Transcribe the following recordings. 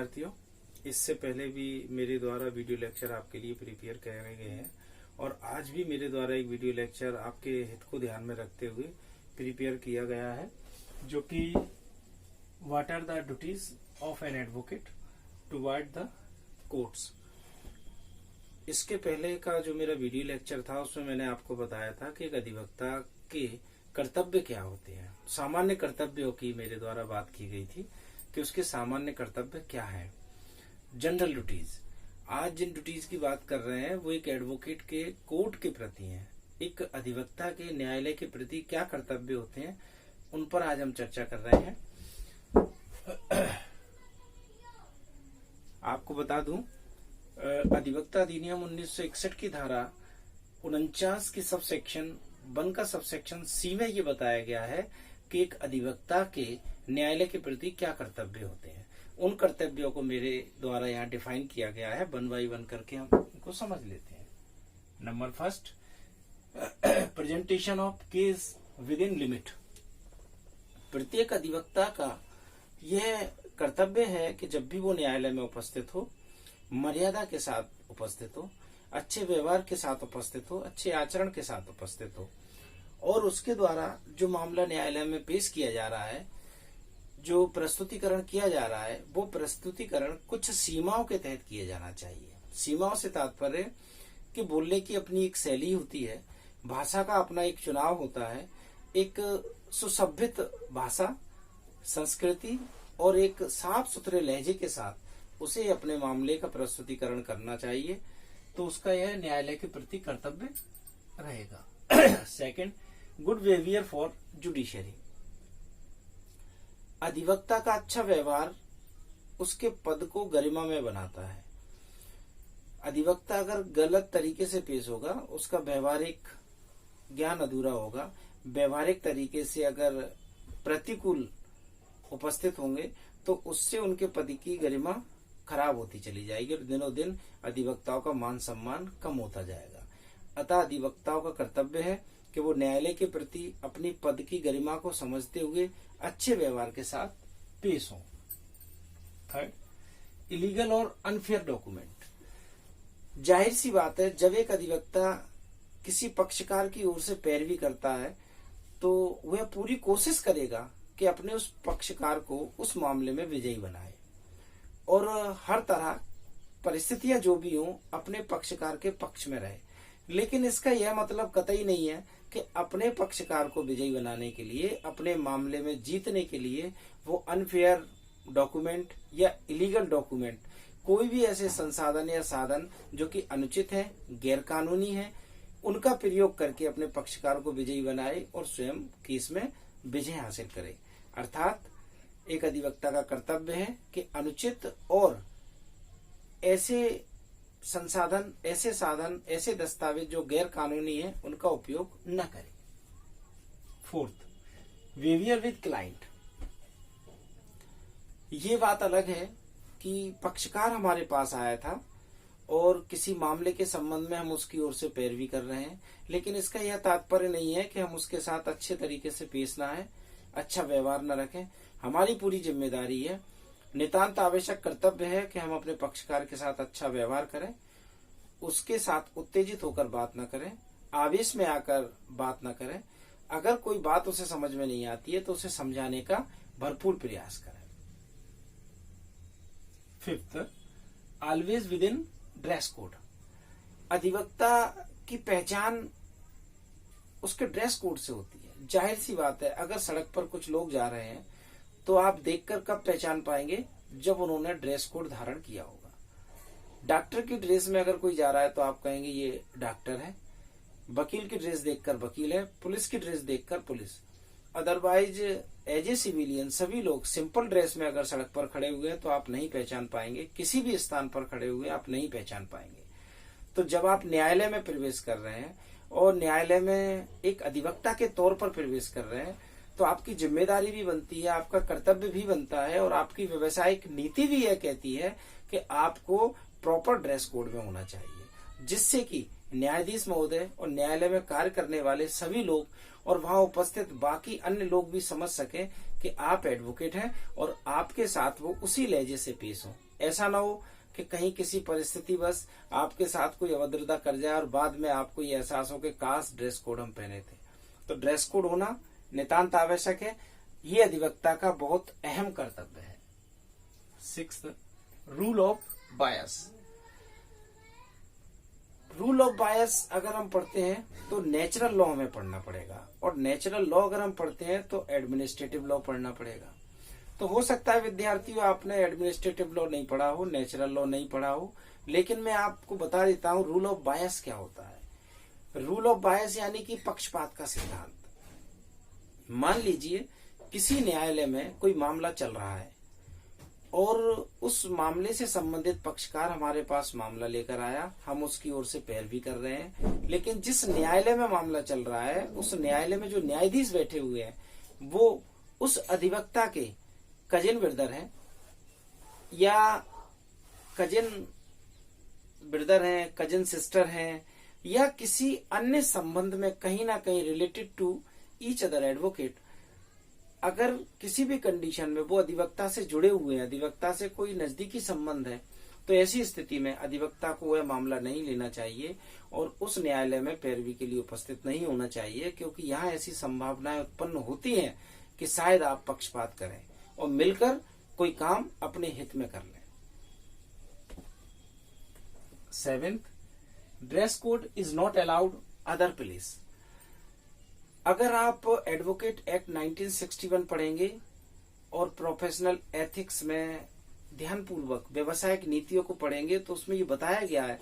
विद्यार्थियों, इससे पहले भी मेरे द्वारा वीडियो लेक्चर आपके लिए प्रिपेयर करे गए हैं और आज भी मेरे द्वारा एक वीडियो लेक्चर आपके हित को ध्यान में रखते हुए प्रिपेयर किया गया है, जो कि what are the duties of an advocate toward the courts. इसके पहले का जो मेरा वीडियो लेक्चर था उसमें मैंने आपको बताया था कि एक अधिवक्ता के कर्तव्य क्या होते हैं। सामान्य कर्तव्यों की मेरे द्वारा बात की गई थी कि उसके सामान्य कर्तव्य क्या है, जनरल ड्यूटीज। आज जिन ड्यूटीज की बात कर रहे हैं वो एक एडवोकेट के कोर्ट के प्रति हैं, एक अधिवक्ता के न्यायालय के प्रति क्या कर्तव्य होते हैं उन पर आज हम चर्चा कर रहे हैं। आपको बता दूं, अधिवक्ता अधिनियम 1961 की धारा 49 की सब सेक्शन 1 का सब सेक्शन सी में ये बताया गया है कि एक अधिवक्ता के न्यायालय के प्रति क्या कर्तव्य होते हैं। उन कर्तव्यों को मेरे द्वारा यहाँ डिफाइन किया गया है, 1 बाय 1 करके हम इनको समझ लेते हैं। Number first, presentation of case with in limit. प्रत्येक अधिवक्ता का यह कर्तव्य है कि जब भी वो न्यायालय में उपस्थित हो, मर्यादा के साथ उपस्थित हो, अच्छे व्यवहार के साथ उपस्थित हो, अच्छे आचरण के साथ उपस्थित हो और उसके द्वारा जो मामला न्यायालय में पेश किया जा रहा है, जो प्रस्तुतिकरण किया जा रहा है, वो प्रस्तुतिकरण कुछ सीमाओं के तहत किया जाना चाहिए। सीमाओं से तात्पर्य कि बोलने की अपनी एक शैली होती है, भाषा का अपना एक चुनाव होता है, एक सुसभ्यत भाषा, संस्कृति और एक साफ सुथरे लहजे के साथ उसे अपने मामले का प्रस्तुतिकरण करना चाहिए, तो उसका यह न्यायालय के प्रति कर्तव्य रहेगा। Second, good behaviour for judiciary. अधिवक्ता का अच्छा व्यवहार उसके पद को गरिमा में बनाता है। अधिवक्ता अगर गलत तरीके से पेश होगा, उसका व्यवहारिक ज्ञान अधूरा होगा। व्यवहारिक तरीके से अगर प्रतिकूल उपस्थित होंगे तो उससे उनके पद की गरिमा खराब होती चली जाएगी और दिनों दिन अधिवक्ताओं का मान सम्मान कम होता जाएगा। अतः अधिवक्ताओं का कर्तव्य है कि वो न्यायालय के प्रति अपनी पद की गरिमा को समझते हुए अच्छे व्यवहार के साथ पेश हों। थर्ड, इलीगल और अनफेयर डॉक्यूमेंट। जाहिर सी बात है, जब एक अधिवक्ता किसी पक्षकार की ओर से पैरवी करता है तो वह पूरी कोशिश करेगा कि अपने उस पक्षकार को उस मामले में विजयी बनाए और हर तरह परिस्थितियां जो भी हों अपने पक्षकार के पक्ष में रहे। लेकिन इसका यह मतलब कतई नहीं है कि अपने पक्षकार को विजयी बनाने के लिए, अपने मामले में जीतने के लिए वो अनफेयर डॉक्यूमेंट या इलीगल डॉक्यूमेंट, कोई भी ऐसे संसाधन या साधन जो कि अनुचित है, गैरकानूनी है, उनका प्रयोग करके अपने पक्षकार को विजयी बनाए और स्वयं केस में विजय हासिल करे। अर्थात एक अधिवक्ता का कर्तव्य है कि अनुचित और ऐसे संसाधन, ऐसे साधन, ऐसे दस्तावेज जो गैर कानूनी है उनका उपयोग न करें। Fourth, behaviour with client. ये बात अलग है कि पक्षकार हमारे पास आया था और किसी मामले के संबंध में हम उसकी ओर से पैरवी कर रहे हैं, लेकिन इसका यह तात्पर्य नहीं है कि हम उसके साथ अच्छे तरीके से पेश ना आए, अच्छा व्यवहार न रखें। हमारी पूरी जिम्मेदारी है, नितांत आवश्यक कर्तव्य है कि हम अपने पक्षकार के साथ अच्छा व्यवहार करें, उसके साथ उत्तेजित होकर बात न करें, आवेश में आकर बात न करें। अगर कोई बात उसे समझ में नहीं आती है तो उसे समझाने का भरपूर प्रयास करें। Fifth, always with in dress code. अधिवक्ता की पहचान उसके ड्रेस कोड से होती है। जाहिर सी बात है, अगर सड़क पर कुछ लोग जा रहे हैं तो आप देखकर कब पहचान पाएंगे, जब उन्होंने ड्रेस कोड धारण किया होगा। डॉक्टर की ड्रेस में अगर कोई जा रहा है तो आप कहेंगे ये डॉक्टर है, वकील की ड्रेस देखकर वकील है, पुलिस की ड्रेस देखकर police. Otherwise as a civilian सभी लोग सिंपल ड्रेस में अगर सड़क पर खड़े हुए हैं तो आप नहीं पहचान पाएंगे, किसी भी स्थान पर खड़े हुए आप नहीं पहचान पाएंगे। तो जब आप न्यायालय में प्रवेश कर रहे हैं और न्यायालय में एक अधिवक्ता के तौर पर प्रवेश कर रहे हैं तो आपकी जिम्मेदारी भी बनती है, आपका कर्तव्य भी बनता है और आपकी व्यवसायिक नीति भी यह कहती है कि आपको प्रॉपर ड्रेस कोड में होना चाहिए, जिससे कि न्यायाधीश महोदय और न्यायालय में कार्य करने वाले सभी लोग और वहां उपस्थित बाकी अन्य लोग भी समझ सके कि आप एडवोकेट हैं और आपके साथ वो उसी लहजे से पेश हो। ऐसा ना हो कि कहीं किसी परिस्थिति बस आपके साथ कोई अभद्रता कर जाए और बाद में आपको ये एहसास हो कि काश ड्रेस कोड हम पहने थे। तो ड्रेस कोड होना नितांत आवश्यक है। ये अधिवक्ता का बहुत अहम कर्तव्य है। 6th, rule of bias. Rule of बायस अगर हम पढ़ते हैं तो नेचुरल लॉ हमें पढ़ना पड़ेगा, और नेचुरल लॉ अगर हम पढ़ते हैं तो एडमिनिस्ट्रेटिव लॉ पढ़ना पड़ेगा। तो हो सकता है विद्यार्थियों आपने एडमिनिस्ट्रेटिव लॉ नहीं पढ़ा हो, नेचुरल लॉ नहीं पढ़ा हो, लेकिन मैं आपको बता देता हूं रूल ऑफ बायस क्या होता है। रूल ऑफ बायस यानी कि पक्षपात का सिद्धांत। मान लीजिए किसी न्यायालय में कोई मामला चल रहा है और उस मामले से संबंधित पक्षकार हमारे पास मामला लेकर आया, हम उसकी ओर से पैरवी कर रहे हैं, लेकिन जिस न्यायालय में मामला चल रहा है उस न्यायालय में जो न्यायाधीश बैठे हुए हैं वो उस अधिवक्ता के कजिन ब्रदर हैं या कजिन ब्रदर हैं, कजिन सिस्टर हैं, या किसी अन्य संबंध में कहीं ना कहीं related to each other advocate. अगर किसी भी कंडीशन में वो अधिवक्ता से जुड़े हुए हैं, अधिवक्ता से कोई नजदीकी संबंध है, तो ऐसी स्थिति में अधिवक्ता को वह मामला नहीं लेना चाहिए और उस न्यायालय में पैरवी के लिए उपस्थित नहीं होना चाहिए, क्योंकि यहाँ ऐसी संभावनाएं उत्पन्न होती हैं कि शायद आप पक्षपात करें और मिलकर कोई काम अपने हित में कर लें। 7th, dress code is not allowed other place. अगर आप एडवोकेट एक्ट 1961 पढ़ेंगे और प्रोफेशनल एथिक्स में ध्यानपूर्वक व्यवसायिक नीतियों को पढ़ेंगे तो उसमें ये बताया गया है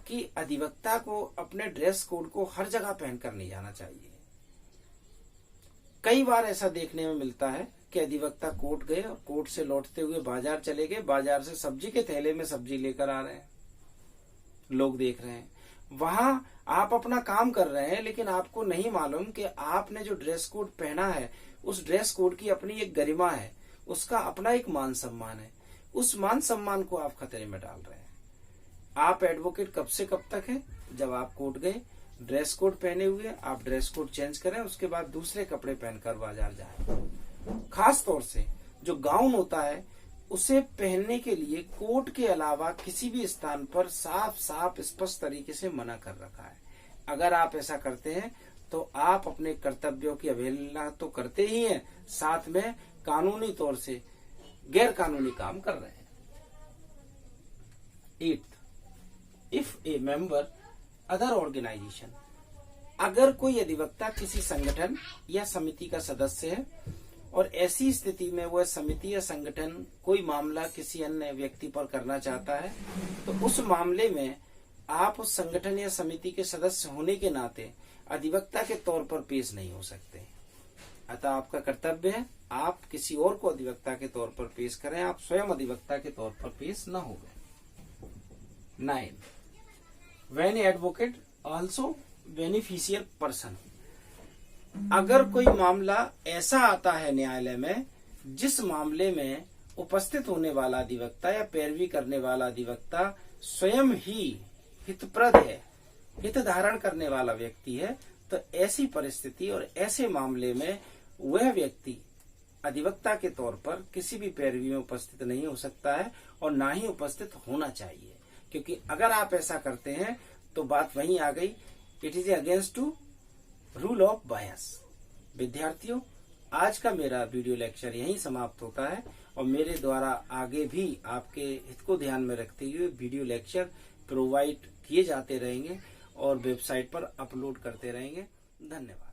कि अधिवक्ता को अपने ड्रेस कोड को हर जगह पहनकर नहीं जाना चाहिए। कई बार ऐसा देखने में मिलता है कि अधिवक्ता कोर्ट गए और कोर्ट से लौटते हुए बाजार चले गए, बाजार से सब्जी के थैले में सब्जी लेकर आ रहे हैं, लोग देख रहे हैं। वहां आप अपना काम कर रहे हैं लेकिन आपको नहीं मालूम कि आपने जो ड्रेस कोड पहना है उस ड्रेस कोड की अपनी एक गरिमा है, उसका अपना एक मान सम्मान है। उस मान सम्मान को आप खतरे में डाल रहे हैं। आप एडवोकेट कब से कब तक है? जब आप कोर्ट गए, ड्रेस कोड पहने हुए, आप ड्रेस कोड चेंज करें, उसके बाद दूसरे कपड़े पहनकर बाजार जाएं। खास तौर से जो गाउन होता है उसे पहनने के लिए कोर्ट के अलावा किसी भी स्थान पर साफ साफ स्पष्ट तरीके से मना कर रखा है। अगर आप ऐसा करते हैं तो आप अपने कर्तव्यों की अवहेलना तो करते ही हैं, साथ में कानूनी तौर से गैर कानूनी काम कर रहे हैं। 8th, if a member other organisation. अगर कोई अधिवक्ता किसी संगठन या समिति का सदस्य है और ऐसी स्थिति में वह समिति या संगठन कोई मामला किसी अन्य व्यक्ति पर करना चाहता है तो उस मामले में आप उस संगठन या समिति के सदस्य होने के नाते अधिवक्ता के तौर पर पेश नहीं हो सकते। अतः आपका कर्तव्य है आप किसी और को अधिवक्ता के तौर पर पेश करें, आप स्वयं अधिवक्ता के तौर पर पेश न हो गए। 9, when advocate also beneficial person. अगर कोई मामला ऐसा आता है न्यायालय में जिस मामले में उपस्थित होने वाला अधिवक्ता या पैरवी करने वाला अधिवक्ता स्वयं ही हितप्रद है, हित धारण करने वाला व्यक्ति है, तो ऐसी परिस्थिति और ऐसे मामले में वह व्यक्ति अधिवक्ता के तौर पर किसी भी पैरवी में उपस्थित नहीं हो सकता है और ना ही उपस्थित होना चाहिए, क्योंकि अगर आप ऐसा करते हैं तो बात वहीं आ गई, it is against to rule of bias. विद्यार्थियों, आज का मेरा वीडियो लेक्चर यहीं समाप्त होता है और मेरे द्वारा आगे भी आपके हित को ध्यान में रखते हुए वीडियो लेक्चर प्रोवाइड किए जाते रहेंगे और वेबसाइट पर अपलोड करते रहेंगे। धन्यवाद।